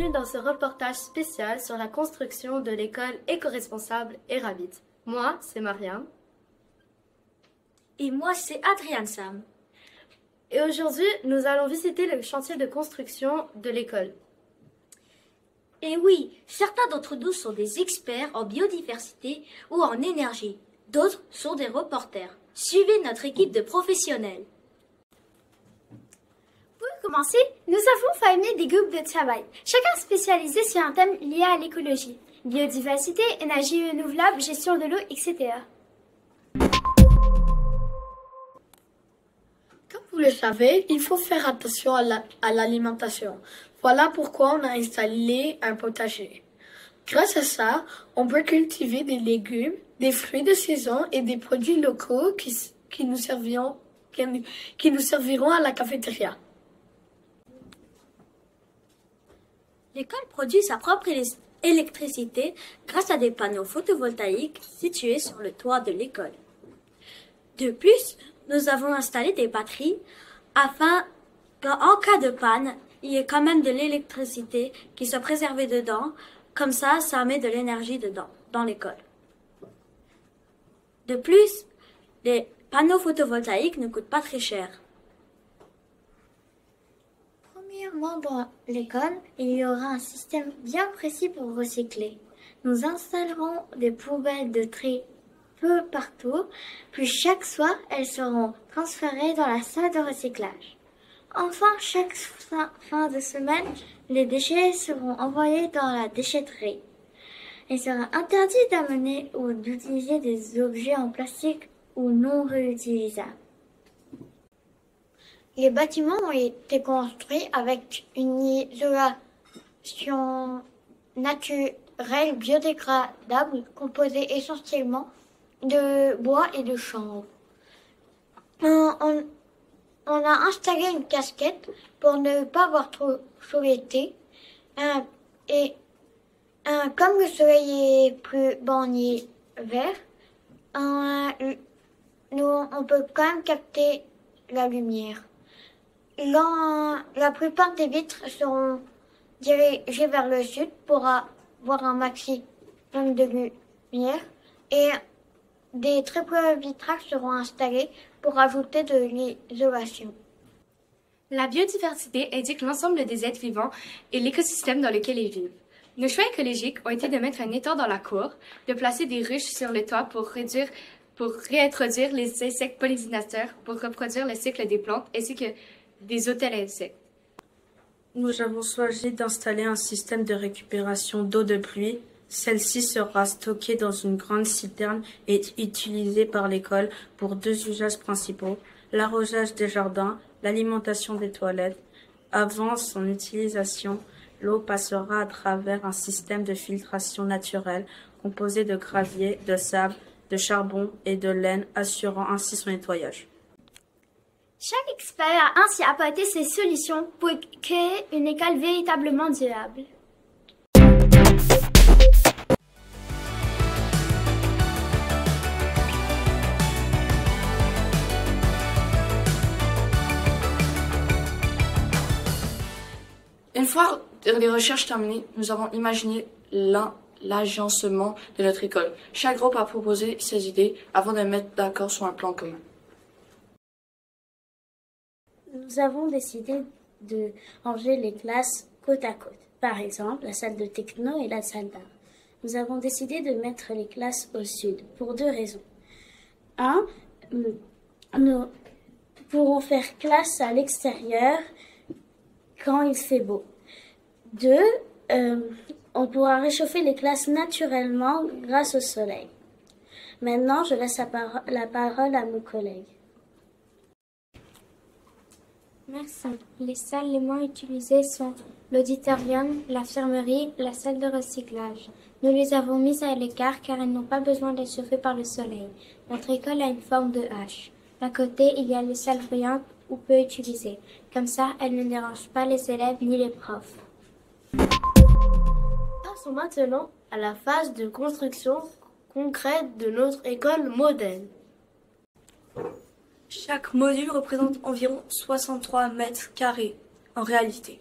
bienvenue dans ce reportage spécial sur la construction de l'école éco-responsable Eravit. Moi, c'est Mariam. Et moi, c'est Adriane Sam. Et aujourd'hui, nous allons visiter le chantier de construction de l'école. Et oui, certains d'entre nous sont des experts en biodiversité ou en énergie. D'autres sont des reporters. Suivez notre équipe de professionnels. Pour commencer, nous avons formé des groupes de travail, chacun spécialisé sur un thème lié à l'écologie, biodiversité, énergie renouvelable, gestion de l'eau, etc. Comme vous le savez, il faut faire attention à l'alimentation. Voilà pourquoi on a installé un potager. Grâce à ça, on peut cultiver des légumes, des fruits de saison et des produits locaux qui nous serviront à la cafétéria. L'école produit sa propre électricité grâce à des panneaux photovoltaïques situés sur le toit de l'école. De plus, nous avons installé des batteries afin qu'en cas de panne, il y ait quand même de l'électricité qui soit préservée dedans. Comme ça met de l'énergie dedans, dans l'école. De plus, les panneaux photovoltaïques ne coûtent pas très cher. Premièrement, dans l'école, il y aura un système bien précis pour recycler. Nous installerons des poubelles de tri peu partout, puis chaque soir, elles seront transférées dans la salle de recyclage. Enfin, chaque fin de semaine, les déchets seront envoyés dans la déchetterie. Il sera interdit d'amener ou d'utiliser des objets en plastique ou non réutilisables. Les bâtiments ont été construits avec une isolation naturelle biodégradable composée essentiellement de bois et de chanvre. On a installé une casquette pour ne pas avoir trop chaud l'été. Comme le soleil est plus bas en hiver, on peut quand même capter la lumière. La plupart des vitres seront dirigées vers le sud pour avoir un maximum de lumière et des triples vitrages seront installés pour ajouter de l'isolation. La biodiversité indique l'ensemble des êtres vivants et l'écosystème dans lequel ils vivent. Nos choix écologiques ont été de mettre un étang dans la cour, de placer des ruches sur le toit pour réintroduire les insectes pollinisateurs, pour reproduire le cycle des plantes, ainsi que des hôtels à insectes. Nous avons choisi d'installer un système de récupération d'eau de pluie. Celle-ci sera stockée dans une grande citerne et utilisée par l'école pour deux usages principaux, l'arrosage des jardins, l'alimentation des toilettes. Avant son utilisation, l'eau passera à travers un système de filtration naturelle composé de gravier, de sable, de charbon et de laine, assurant ainsi son nettoyage. Chaque expert a ainsi apporté ses solutions pour créer une école véritablement durable. Une fois les recherches terminées, nous avons imaginé l'agencement de notre école. Chaque groupe a proposé ses idées avant de mettre d'accord sur un plan commun. Nous avons décidé de ranger les classes côte à côte. Par exemple, la salle de techno et la salle d'art. Nous avons décidé de mettre les classes au sud pour deux raisons. Un, nous pourrons faire classe à l'extérieur quand il fait beau. Deux, on pourra réchauffer les classes naturellement grâce au soleil. Maintenant, je laisse la parole à mes collègues. Merci. Les salles les moins utilisées sont l'auditorium, l'infirmerie, la salle de recyclage. Nous les avons mises à l'écart car elles n'ont pas besoin d'être chauffées par le soleil. Notre école a une forme de H. D'un côté, il y a les salles bruyantes ou peu utilisées. Comme ça, elles ne dérangent pas les élèves ni les profs. Passons maintenant à la phase de construction concrète de notre école modèle. Chaque module représente environ 63 mètres carrés en réalité.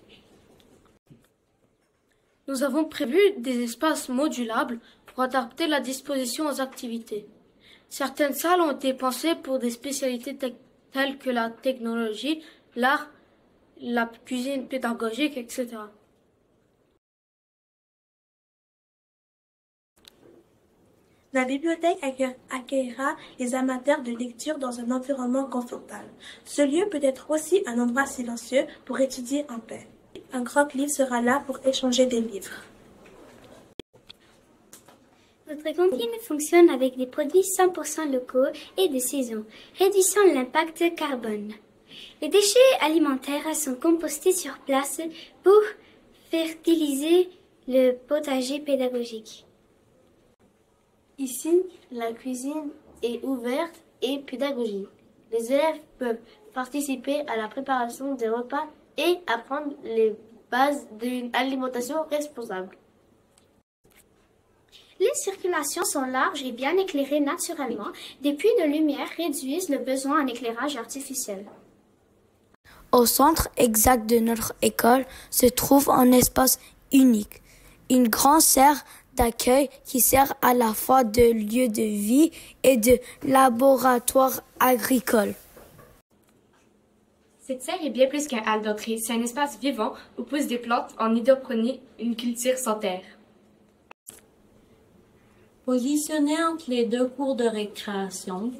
Nous avons prévu des espaces modulables pour adapter la disposition aux activités. Certaines salles ont été pensées pour des spécialités telles que la technologie, l'art, la cuisine pédagogique, etc. La bibliothèque accueillera les amateurs de lecture dans un environnement confortable. Ce lieu peut être aussi un endroit silencieux pour étudier en paix. Un grand livre sera là pour échanger des livres. Notre cantine fonctionne avec des produits 100% locaux et de saison, réduisant l'impact carbone. Les déchets alimentaires sont compostés sur place pour fertiliser le potager pédagogique. Ici, la cuisine est ouverte et pédagogique. Les élèves peuvent participer à la préparation des repas et apprendre les bases d'une alimentation responsable. Les circulations sont larges et bien éclairées naturellement. Des puits de lumière réduisent le besoin en éclairage artificiel. Au centre exact de notre école se trouve un espace unique, une grande serre d'accueil qui sert à la fois de lieu de vie et de laboratoire agricole. Cette serre est bien plus qu'un hall d'entrée, c'est un espace vivant où poussent des plantes en hydroponie, une culture sans terre. Positionnée entre les deux cours de récréation,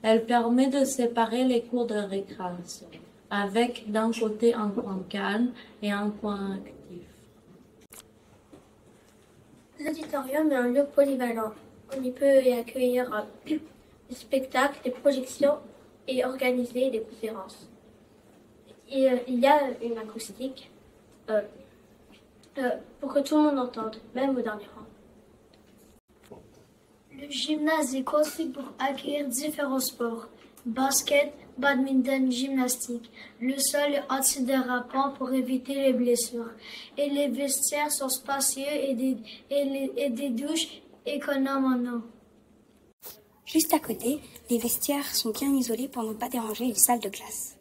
elle permet de séparer les cours de récréation, avec d'un côté un coin calme et un coin actif. L'auditorium est un lieu polyvalent. On y peut y accueillir des spectacles, des projections et organiser des conférences. Et il y a une acoustique pour que tout le monde entende, même au dernier rang. Le gymnase est conçu pour accueillir différents sports. Basket, badminton, gymnastique. Le sol est antidérapant pour éviter les blessures. Et les vestiaires sont spacieux et des douches économes en eau. Juste à côté, les vestiaires sont bien isolés pour ne pas déranger les salles de classe.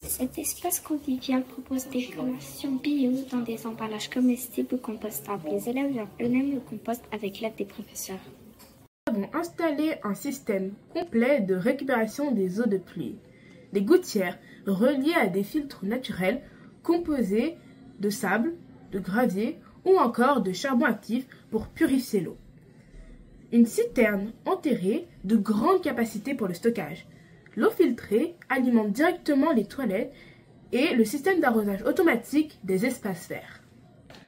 Cet espace convivial propose des collations bio dans des emballages comestibles ou compostables. Les élèves gèrent eux-mêmes le compost avec l'aide des professeurs. Nous avons installé un système complet de récupération des eaux de pluie. Des gouttières reliées à des filtres naturels composés de sable, de gravier ou encore de charbon actif pour purifier l'eau. Une citerne enterrée de grande capacité pour le stockage. L'eau filtrée alimente directement les toilettes et le système d'arrosage automatique des espaces verts.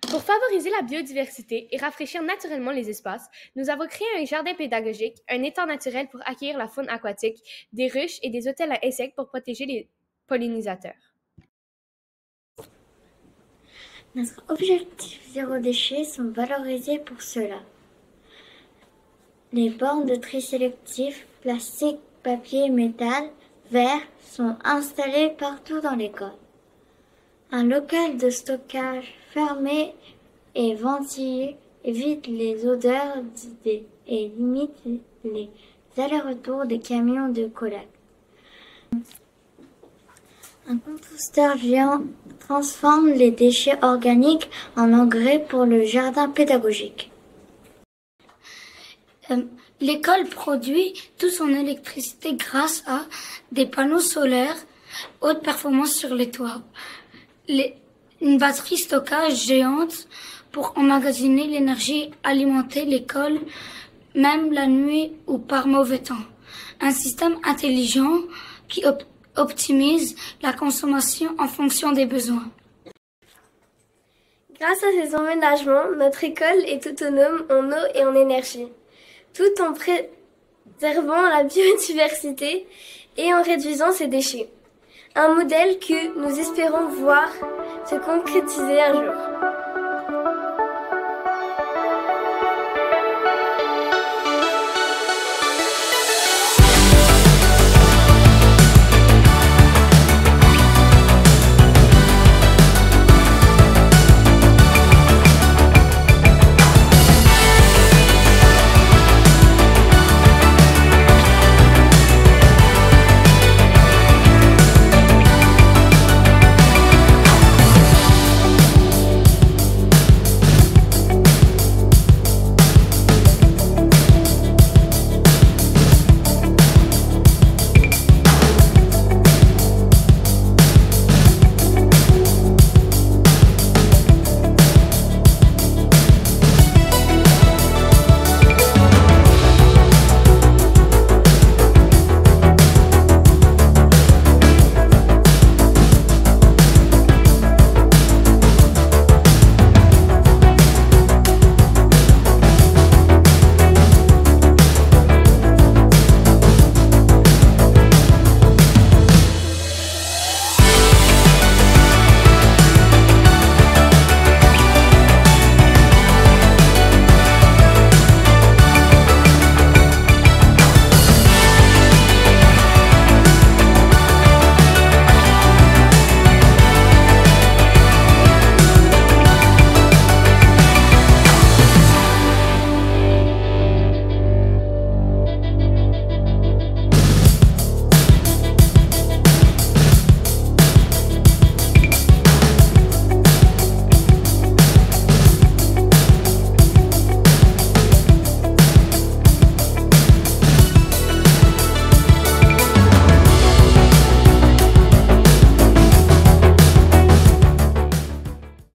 Pour favoriser la biodiversité et rafraîchir naturellement les espaces, nous avons créé un jardin pédagogique, un étang naturel pour accueillir la faune aquatique, des ruches et des hôtels à insectes pour protéger les pollinisateurs. Notre objectif zéro déchet sont valorisés pour cela. Les bornes de tri sélectif, plastique, papier, métal, verre sont installées partout dans l'école. Un local de stockage fermé et ventilé évite les odeurs d'idées et limite les allers-retours des camions de collecte. Un composteur géant transforme les déchets organiques en engrais pour le jardin pédagogique. L'école produit toute son électricité grâce à des panneaux solaires haute performance sur les toits. Une batterie stockage géante pour emmagasiner l'énergie, alimenter l'école, même la nuit ou par mauvais temps. Un système intelligent qui optimise la consommation en fonction des besoins. Grâce à ces emménagements, notre école est autonome en eau et en énergie, tout en préservant la biodiversité et en réduisant ses déchets. Un modèle que nous espérons voir se concrétiser un jour.